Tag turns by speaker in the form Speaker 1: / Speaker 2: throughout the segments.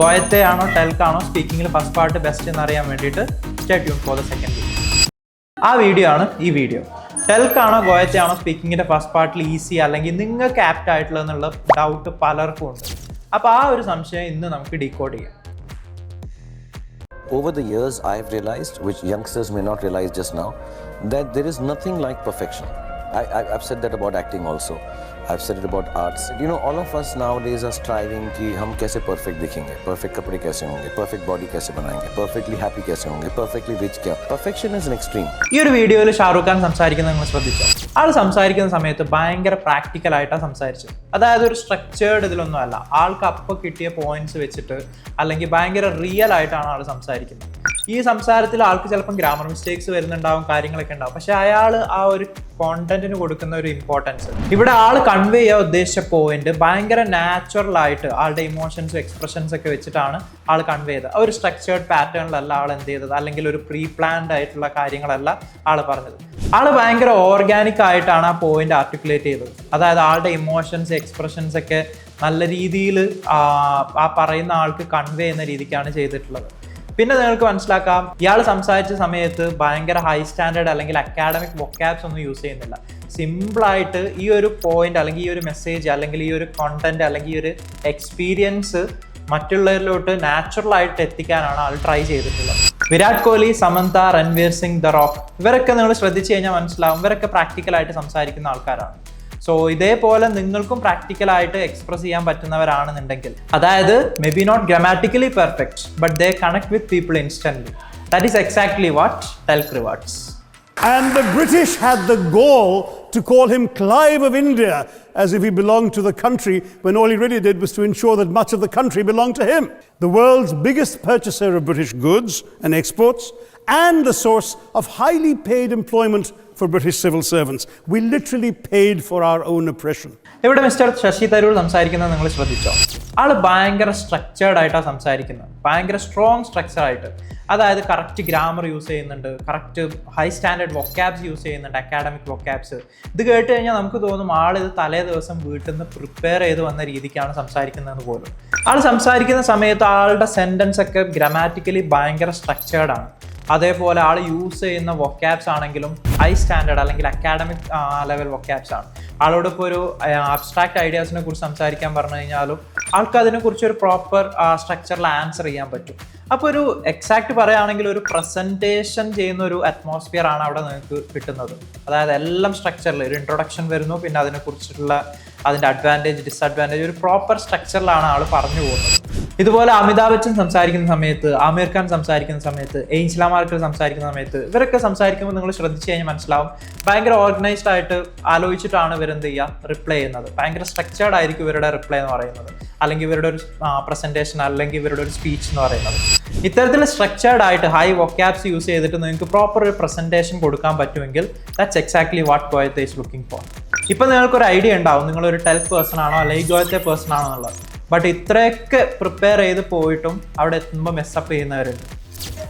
Speaker 1: ഗോയത്തെ ആണോ ടെൽക്ക് ആണോ സ്പീക്കിംഗിൽ first part best എന്ന് അറിയാൻ വേണ്ടിയിട്ട് stay tune for the second video. ആ വീഡിയോ ആണ് ഈ വീഡിയോ. ടെൽക്ക് ആണോ ഗോയത്തെ ആണോ സ്പീക്കിങ്ങിന്റെ ഫസ്റ്റ് പാർട്ടിൽ ഈസി അല്ലെങ്കിൽ നിങ്ങൾക്ക് ആപ്റ്റ് ആയിട്ടുള്ള എന്നുള്ള ഡൗട്ട് പലർക്കും ഉണ്ട്. അപ്പോൾ ആ ഒരു സംശയം ഇന്ന് നമുക്ക് ഡീകോഡ് ചെയ്യാം.
Speaker 2: Over the years, I've realized, which youngsters may not realize just now, that there is nothing like perfection. I've said that about acting also. I've said it about arts. You know, all of us nowadays are striving कि हम कैसे perfect दिखेंगे, perfect कपड़े कैसे होंगे, perfect body कैसे बनाएंगे, perfectly happy कैसे होंगे, perfectly rich क्या. Perfection is an extreme.
Speaker 1: ഈ ഒരു വീഡിയോയിൽ ഷാറൂഖ് ഖാൻ സംസാരിക്കുന്നത് നിങ്ങൾ ശ്രദ്ധിച്ചോ? ആൾ സംസാരിക്കുന്ന സമയത്ത് ഭയങ്കര പ്രാക്ടിക്കൽ ആയിട്ടാണ് സംസാരിച്ചത്. അതായത് ഒരു സ്ട്രക്ചേർഡ് ഇതിലൊന്നും അല്ല. ആൾക്ക് അപ്പോൾ കിട്ടിയ പോയിന്റ്സ് വെച്ചിട്ട് അല്ലെങ്കിൽ ഭയങ്കര റിയൽ ആയിട്ടാണ് ആൾ സംസാരിക്കുന്നത്. ഈ സംസാരത്തിൽ ആൾക്ക് ചിലപ്പം ഗ്രാമർ മിസ്റ്റേക്സ് വരുന്നുണ്ടാവും, കാര്യങ്ങളൊക്കെ ഉണ്ടാവും. പക്ഷെ അയാൾ ആ ഒരു കോണ്ടന്റിന് കൊടുക്കുന്ന ഒരു ഇമ്പോർട്ടൻസ്, ഇവിടെ ആൾ കൺവേ ചെയ്യാൻ ഉദ്ദേശിച്ച പോയിന്റ് ഭയങ്കര നാച്ചുറൽ ആയിട്ട് ആളുടെ ഇമോഷൻസും എക്സ്പ്രഷൻസ് ഒക്കെ വെച്ചിട്ടാണ് ആൾ കൺവേ ചെയ്തത്. ഒരു സ്ട്രക്ചേർഡ് പാറ്റേണിലല്ല ആൾ എന്ത് ചെയ്തത്, അല്ലെങ്കിൽ ഒരു പ്രീ പ്ലാൻഡ് ആയിട്ടുള്ള കാര്യങ്ങളല്ല ആൾ പറഞ്ഞത്. ആൾ ഭയങ്കര ഓർഗാനിക് ആയിട്ടാണ് ആ പോയിന്റ് ആർട്ടിക്കുലേറ്റ് ചെയ്തത്. അതായത് ആളുടെ ഇമോഷൻസ് എക്സ്പ്രഷൻസ് ഒക്കെ നല്ല രീതിയിൽ ആ പറയുന്ന ആൾക്ക് കൺവേ ചെയ്യുന്ന രീതിക്കാണ് ചെയ്തിട്ടുള്ളത്. പിന്നെ നിങ്ങൾക്ക് മനസ്സിലാക്കാം, ഇയാൾ സംസാരിച്ച സമയത്ത് ഭയങ്കര ഹൈ സ്റ്റാൻഡേർഡ് അല്ലെങ്കിൽ അക്കാഡമിക് വൊക്കാബ്സ് ഒന്നും യൂസ് ചെയ്യുന്നില്ല. സിമ്പിളായിട്ട് ഈ ഒരു പോയിന്റ് അല്ലെങ്കിൽ ഈ ഒരു മെസ്സേജ് അല്ലെങ്കിൽ ഈ ഒരു കോണ്ടന്റ് അല്ലെങ്കിൽ ഈ ഒരു എക്സ്പീരിയൻസ് മറ്റുള്ളവരിലോട്ട് നാച്ചുറൽ ആയിട്ട് എത്തിക്കാനാണ് ആൾ ട്രൈ ചെയ്തിട്ടുള്ളത്. വിരാട് കോഹ്ലി, സമന്ത, രൺവീർ സിംഗ്, ദ റോക്ക്, ഇവരൊക്കെ നിങ്ങൾ ശ്രദ്ധിച്ചു കഴിഞ്ഞാൽ മനസ്സിലാവും, ഇവരൊക്കെ പ്രാക്ടിക്കലായിട്ട് സംസാരിക്കുന്ന ആൾക്കാരാണ്. സോ ഇതേപോലെ നിങ്ങൾക്കും പ്രാക്ടിക്കലായിട്ട് എക്സ്പ്രസ് ചെയ്യാൻ പറ്റുന്നവരാണെന്നുണ്ടെങ്കിൽ, അതായത് may be not grammatically perfect but they connect with people instantly. That is exactly what Telc rewards.
Speaker 3: And the British had the gall to call him Clive of India, as if he belonged to the country, when all he really did was to ensure that much of the country belonged to him. The world's biggest purchaser of British goods and exports, and the source of highly paid employment for British civil servants. We literally paid for our own oppression.
Speaker 1: ഇവിടെ mister Sasi Tharoor സംസാരിക്കുന്നത് നിങ്ങൾ ശ്രദ്ധിച്ചോ? ആള് ഭയങ്കര structured ആയിട്ടാണ് സംസാരിക്കുന്നത്, ഭയങ്കര strong structure ആയിട്ട്. അതായത് കറക്റ്റ് ഗ്രാമർ യൂസ് ചെയ്യുന്നുണ്ട്, correct high standard vocabs use ചെയ്യുന്നുണ്ട്, അക്കാഡമിക് വൊക്കാബ്സ്. ഇത് കേട്ട് കഴിഞ്ഞാൽ നമുക്ക് തോന്നും ആളിത് തലേ ദിവസം വീട്ടിൽ നിന്ന് പ്രിപ്പയർ ചെയ്ത് വന്ന രീതിക്കാണ് സംസാരിക്കുന്നത് പോലും. ആൾ സംസാരിക്കുന്ന സമയത്ത് ആളുടെ സെൻറ്റൻസ് ഒക്കെ ഗ്രാമാറ്റിക്കലി ഭയങ്കര സ്ട്രക്ചേർഡ് ആണ്. അതേപോലെ ആൾ യൂസ് ചെയ്യുന്ന വൊക്കാബ്സ് ആണെങ്കിലും ഹൈ സ്റ്റാൻഡേർഡ് അല്ലെങ്കിൽ അക്കാഡമിക് ലെവൽ വൊക്കാബ്സ് ആണ്. ആളോട് ഇപ്പോൾ ഒരു അബ്സ്ട്രാക്ട് ഐഡിയാസിനെ കുറിച്ച് സംസാരിക്കാൻ പറഞ്ഞു കഴിഞ്ഞാലും ആൾക്ക് അതിനെക്കുറിച്ച് ഒരു പ്രോപ്പർ സ്ട്രക്ചറിൽ ആൻസർ ചെയ്യാൻ പറ്റും. അപ്പോൾ ഒരു എക്സാക്ട് പറയുകയാണെങ്കിൽ ഒരു പ്രസൻറ്റേഷൻ ചെയ്യുന്ന ഒരു അറ്റ്മോസ്ഫിയർ ആണ് അവിടെ നിങ്ങൾക്ക് കിട്ടുന്നത്. അതായത് എല്ലാം സ്ട്രക്ചറിൽ ഒരു ഇൻട്രൊഡക്ഷൻ വരുന്നു, പിന്നെ അതിനെക്കുറിച്ചിട്ടുള്ള അതിൻ്റെ അഡ്വാൻറ്റേജ് ഡിസഡ്വാൻറ്റേജ് ഒരു പ്രോപ്പർ സ്ട്രക്ചറിലാണ് ആൾ പറഞ്ഞു പോകുന്നത്. ഇതുപോലെ അമിതാഭ് ബച്ചൻ സംസാരിക്കുന്ന സമയത്ത്, ആമിർ ഖാൻ സംസാരിക്കുന്ന സമയത്ത്, ഏഞ്ചല മാർക്കൽ സംസാരിക്കുന്ന സമയത്ത്, ഇവരൊക്കെ സംസാരിക്കുമ്പോൾ നിങ്ങൾ ശ്രദ്ധിച്ചു കഴിഞ്ഞാൽ മനസ്സിലാവും ഭയങ്കര ഓർഗനൈസ്ഡ് ആയിട്ട് ആലോചിച്ചിട്ടാണ് ഇവരെന്ത് ചെയ്യുക, റിപ്ലൈ ചെയ്യുന്നത്. ഭയങ്കര സ്ട്രക്ചേർഡ് ആയിരിക്കും ഇവരുടെ റിപ്ലൈ എന്ന് പറയുന്നത്, അല്ലെങ്കിൽ ഇവരുടെ ഒരു പ്രസന്റേഷൻ അല്ലെങ്കിൽ ഇവരുടെ ഒരു സ്പീച്ച് എന്ന് പറയുന്നത്. ഇത്തരത്തിൽ സ്ട്രക്ചേർഡ് ആയിട്ട് ഹൈ വൊക്കാബ്സ് യൂസ് ചെയ്തിട്ട് നിങ്ങൾക്ക് പ്രോപ്പർ ഒരു പ്രസന്റേഷൻ കൊടുക്കാൻ പറ്റുമെങ്കിൽ that's exactly what Goethe is looking for. ഇപ്പം നിങ്ങൾക്കൊരു ഐഡിയ ഉണ്ടാവും നിങ്ങളൊരു ടെൽക്ക് പേഴ്സൺ ആണോ അല്ലെങ്കിൽ ഗോയത്തെ പേഴ്സൺ ആണോ എന്നുള്ളത്. ബട്ട് ഇത്രയൊക്കെ പ്രിപ്പയർ ചെയ്ത് പോയിട്ടും അവിടെ എത്തുമ്പോൾ മെസ്സപ്പ് ചെയ്യുന്നവരുണ്ട്.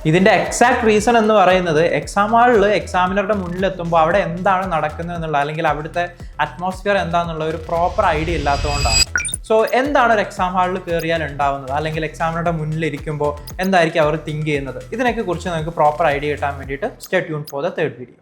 Speaker 1: ഇതിൻ്റെ എക്സാക്ട് റീസൺ എന്ന് പറയുന്നത് എക്സാം ഹാളിൽ എക്സാമിനറുടെ മുന്നിലെത്തുമ്പോൾ അവിടെ എന്താണ് നടക്കുന്നത് എന്നുള്ള അല്ലെങ്കിൽ അവിടുത്തെ അറ്റ്മോസ്ഫിയർ എന്താണെന്നുള്ള ഒരു പ്രോപ്പർ ഐഡിയ ഇല്ലാത്തതുകൊണ്ടാണ്. സോ എന്താണ് ഒരു എക്സാം ഹാളിൽ കയറിയാൽ ഉണ്ടാവുന്നത്, അല്ലെങ്കിൽ എക്സാമിനറുടെ മുന്നിലിരിക്കുമ്പോൾ എന്തായിരിക്കും അവർ തിങ്ക് ചെയ്യുന്നത്, ഇതിനൊക്കെ കുറിച്ച് നിങ്ങൾക്ക് പ്രോപ്പർ ഐഡിയ കിട്ടാൻ വേണ്ടിയിട്ട് stay tune for the third video.